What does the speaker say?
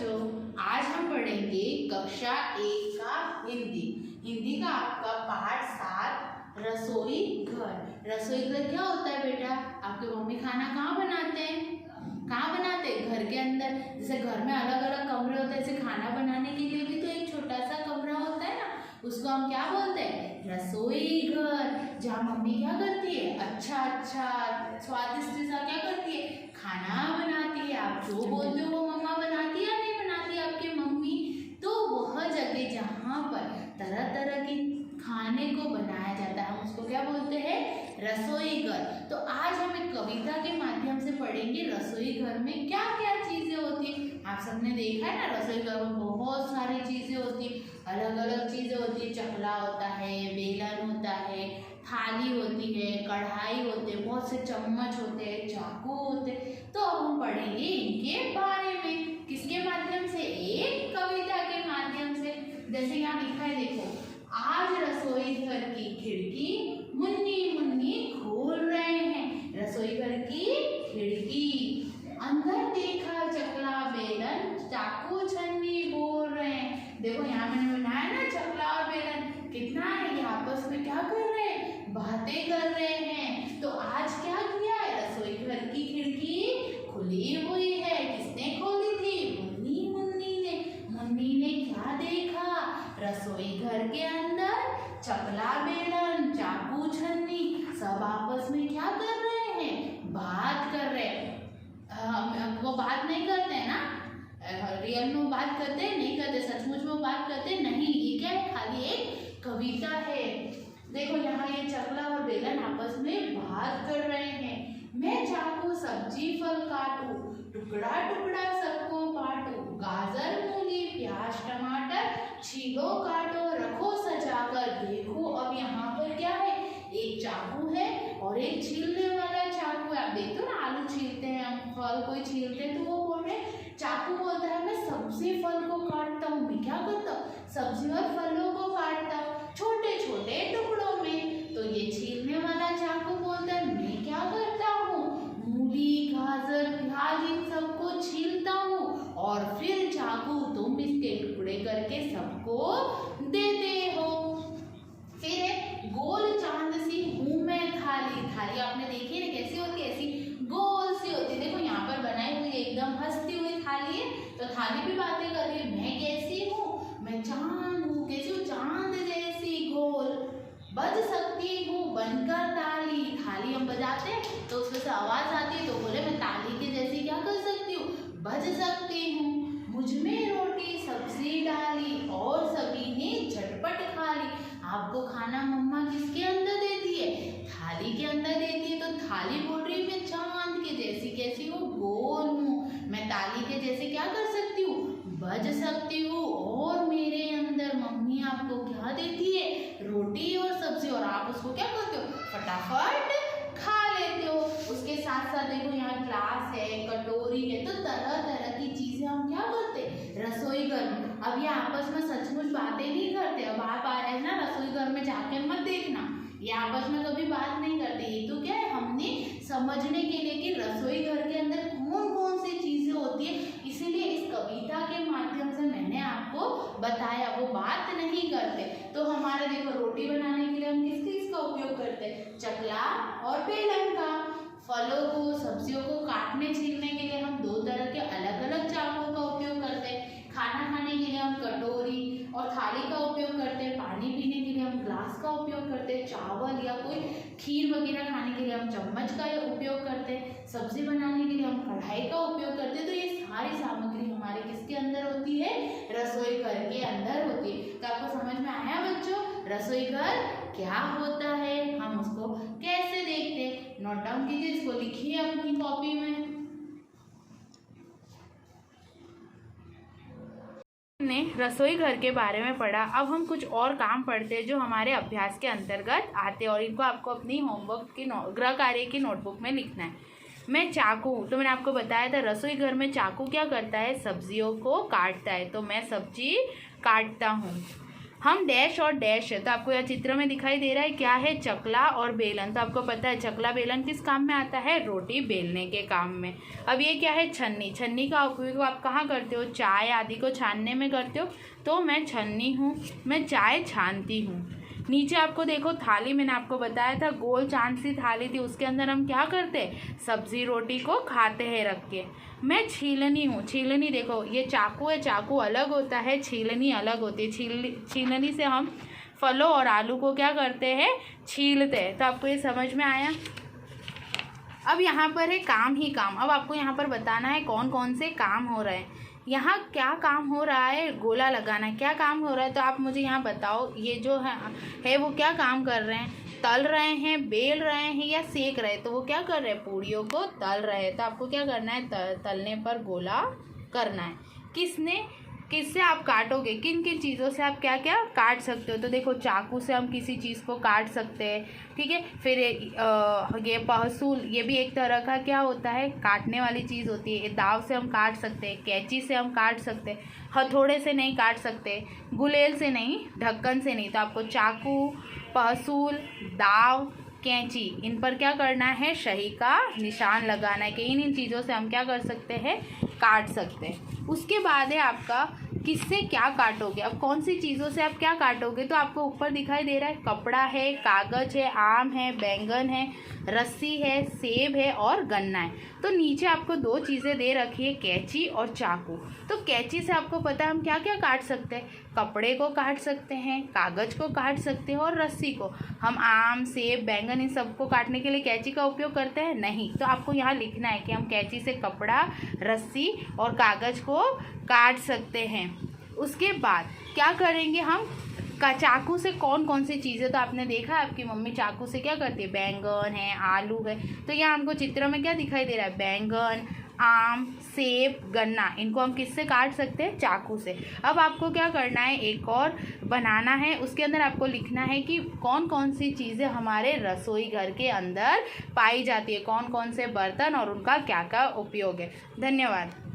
बच्चों, आज हम पढ़ेंगे कक्षा 1 का हिंदी। हिंदी का आपका पाठ 7 रसोई घर। रसोई घर क्या होता है बेटा? आपके मम्मी खाना कहाँ बनाते हैं? कहाँ बनाते हैं? घर के अंदर। जैसे घर में अलग अलग कमरे होते हैं, जैसे खाना बनाने के लिए भी तो एक छोटा सा कमरा होता है ना, उसको हम क्या बोलते हैं? रसोई घर। जहाँ मम्मी क्या करती है? अच्छा स्वादिष्ट सा क्या करती है? खाना बनाती है। आप जो बोलते हो वो मम्मा बनाती है या नहीं बनाती आपकी मम्मी? तो वह जगह जहाँ पर तरह तरह के खाने को बनाया जाता है, हम उसको क्या बोलते हैं? रसोई घर। तो आज हम एक कविता के माध्यम से पढ़ेंगे रसोई घर में क्या क्या चीजें होती है। आप सबने देखा है ना, रसोई घर में बहुत सारी चीजें होती है, अलग अलग चीजें होती है। चकला होता है, बेलन होता है, थाली होती है, कढ़ाई होते हैं, बहुत से चम्मच होते हैं, चाकू होते हैं। तो अब हम पढ़ेंगे इनके बारे में। किसके माध्यम से? एक कविता के माध्यम से। जैसे यहाँ लिखा है, देखो, आज रसोई घर की खिड़की मुन्नी मुन्नी खोल रहे हैं। रसोई घर की खिड़की, अंदर देखा चकला बेलन चाकू छन्नी बोल रहे हैं। देखो यहाँ मैंने बनाया ना चकला और बेलन, कितना है, ये आपस में क्या कर रहे हैं? बातें कर रहे हैं। तो आज क्या किया है? रसोई घर की खिड़की खुली हुई है। किसने खोली थी? मुन्नी मुन्नी ने। मुन्नी ने क्या देखा? रसोई घर के अंदर चकला बेलन चाकू छन्नी सब आपस में क्या कर रहे हैं? बात कर रहे हैं। वो बात नहीं करते हैं ना, रियल में बात करते हैं? नहीं करते। सचमुच में बात करते नहीं। ये क्या है? खाली एक कविता है। देखो यहाँ ये चकला और बेलन आपस में बात कर रहे हैं। मैं चाकू सब्जी फल काटू, टुकड़ा टुकड़ा सबको बांटू, गाजर मूली प्याज टमाटर छीलो काटो रखो सजाकर। देखो अब यहाँ पर क्या है? एक चाकू है और एक छीलने वाला चाकू है। आप देखते हो ना, आलू छीलते हैं हम, फल कोई छीलते हैं, तो वो बोल रहे हैं, चाकू बोलता है मैं सब्जी फल को काटता हूँ। मैं क्या करता हूँ? सब्जी और फलों को काटता हूँ छोटे छोटे टुकड़ों में। तो ये छीलने वाला चाकू बोलता है मैं क्या करता हूँ? मूली गाजर प्याज इन सबको छीलता हूँ और फिर चाकू तुम इसके टुकड़े करके सबको देते हो। फिर गोल चांद सी हूँ मैं थाली। थाली आपने देखी है ना, कैसी होती है? ऐसी गोल सी होती है। देखो यहाँ पर बनाई हुई एकदम हंसती हुई थाली है, तो थाली भी बातें कर रही है। मैं कैसी हूँ? मैं चांद हूँ। कैसी हूँ? चांद जैसी गोल। बज सकती हूँ बनकर ताली। थाली हम बजाते हैं तो उसमें से आवाज आती है, तो बोले मैं ताली के जैसी क्या कर सकती हूँ? बज सकती हूँ। मुझ में रोटी सब्जी डाली और सभी ने झटपट खा ली। आपको खाना मम्मा किसके अंदर देती है? थाली के अंदर देती है। तो थाली बोल रही है मैं चांद के जैसी कैसी हूँ? गोल हूँ। मैं ताली के जैसे क्या कर सकती हूँ? बज सकती हूँ। और मेरे अंदर मम्मी आपको क्या देती है? रोटी और सब्जी, और आप उसको क्या करते हो? फटाफट खा लेते हो। उसके साथ साथ देखो यहाँ ग्लास है, कटोरी है, तो तरह तरह की चीजें हम क्या करते हैं? रसोई घर में। अब ये आपस में सचमुच बातें नहीं करते। अब आप आ रहे हैं ना रसोई घर में, जाके मत देखना, ये आपस में कभी बात नहीं करते। ये तो क्या है, हमने समझने के लिए कि रसोई घर के अंदर कौन कौन सी चीजें होती है, इसीलिए इस कविता के माध्यम से मैंने आपको बताया। वो बात नहीं करते। तो हमारे देखो, रोटी बनाने के लिए हम किस चीज का उपयोग करते हैं? चकला और बेलन का। फलों को सब्जियों को काटने छीलने के लिए हम दो तरह के अलग अलग चाकुओं का उपयोग करते हैं। खाना खाने के लिए हम कटोरी और थाली का उपयोग करते हैं। पानी पीने के लिए हम ग्लास का उपयोग करते हैं। चावल या कोई खीर वगैरह खाने के लिए हम चम्मच का उपयोग करते हैं। सब्जी बनाने के लिए हम कढ़ाई का उपयोग करते हैं। तो ये सारी सामग्री हमारे किसके अंदर होती है? रसोई घर के अंदर होती है। तो आपको समझ में आया बच्चों, रसोई घर क्या होता है, हम उसको कैसे देखते हैं? नोट डाउन कीजिए, इसको लिखिए अपनी कॉपी में। ने रसोई घर के बारे में पढ़ा। अब हम कुछ और काम पढ़ते हैं जो हमारे अभ्यास के अंतर्गत आते हैं, और इनको आपको अपनी होमवर्क की गृह कार्य की नोटबुक में लिखना है। मैं चाकू, तो मैंने आपको बताया था रसोई घर में चाकू क्या करता है? सब्जियों को काटता है। तो मैं सब्जी काटता हूँ। हम डैश और डैश है, तो आपको यह चित्र में दिखाई दे रहा है क्या है, चकला और बेलन। तो आपको पता है चकला बेलन किस काम में आता है, रोटी बेलने के काम में। अब ये क्या है, छन्नी। छन्नी का उपयोग आप कहाँ करते हो, चाय आदि को छानने में करते हो। तो मैं छन्नी हूँ, मैं चाय छानती हूँ। नीचे आपको देखो थाली, मैंने आपको बताया था गोल चांद सी थाली थी, उसके अंदर हम क्या करते, सब्जी रोटी को खाते हैं रख के। मैं छीलनी हूँ। छीलनी देखो, ये चाकू है, चाकू अलग होता है, छीलनी अलग होती है। छीलनी से हम फलों और आलू को क्या करते हैं, छीलते हैं। तो आपको ये समझ में आया। अब यहाँ पर है काम ही काम। अब आपको यहाँ पर बताना है कौन कौन से काम हो रहे हैं। यहाँ क्या काम हो रहा है, गोला लगाना। क्या काम हो रहा है, तो आप मुझे यहाँ बताओ। ये जो है वो क्या काम कर रहे हैं, तल रहे हैं, बेल रहे हैं या सेक रहे हैं। तो वो क्या कर रहे हैं, पूड़ियों को तल रहे हैं। तो आपको क्या करना है, तलने पर गोला करना है। किससे आप काटोगे, किन किन चीज़ों से आप क्या क्या काट सकते हो। तो देखो चाकू से हम किसी चीज़ को काट सकते हैं, ठीक है। फिर ये पहसूल, ये भी एक तरह का क्या होता है, काटने वाली चीज़ होती है। दाव से हम काट सकते हैं, कैंची से हम काट सकते हैं, हथौड़े से नहीं काट सकते, गुलेल से नहीं, ढक्कन से नहीं। तो आपको चाकू, पहसूल, दाव, कैंची, इन पर क्या करना है, सही का निशान लगाना है कि इन चीज़ों से हम क्या कर सकते हैं, काट सकते हैं। उसके बाद है आपका किससे क्या काटोगे। अब कौन सी चीज़ों से आप क्या काटोगे, तो आपको ऊपर दिखाई दे रहा है कपड़ा है, कागज है, आम है, बैंगन है, रस्सी है, सेब है और गन्ना है। तो नीचे आपको दो चीज़ें दे रखी है, कैंची और चाकू। तो कैंची से आपको पता है हम क्या क्या काट सकते हैं, कपड़े को काट सकते हैं, कागज को काट सकते हैं और रस्सी को। हम आम, सेब, बैंगन इन सबको काटने के लिए कैंची का उपयोग करते हैं नहीं। तो आपको यहाँ लिखना है कि हम कैंची से कपड़ा, रस्सी और कागज को काट सकते हैं। उसके बाद क्या करेंगे हम, चाकू से कौन कौन सी चीज़ें, तो आपने देखा आपकी मम्मी चाकू से क्या करती है, बैंगन है, आलू है। तो यहाँ हमको चित्र में क्या दिखाई दे रहा है, बैंगन, आम, सेब, गन्ना, इनको हम किससे काट सकते हैं, चाकू से। अब आपको क्या करना है, एक और बनाना है। उसके अंदर आपको लिखना है कि कौन कौन सी चीज़ें हमारे रसोई घर के अंदर पाई जाती है, कौन कौन से बर्तन और उनका क्या क्या उपयोग है। धन्यवाद।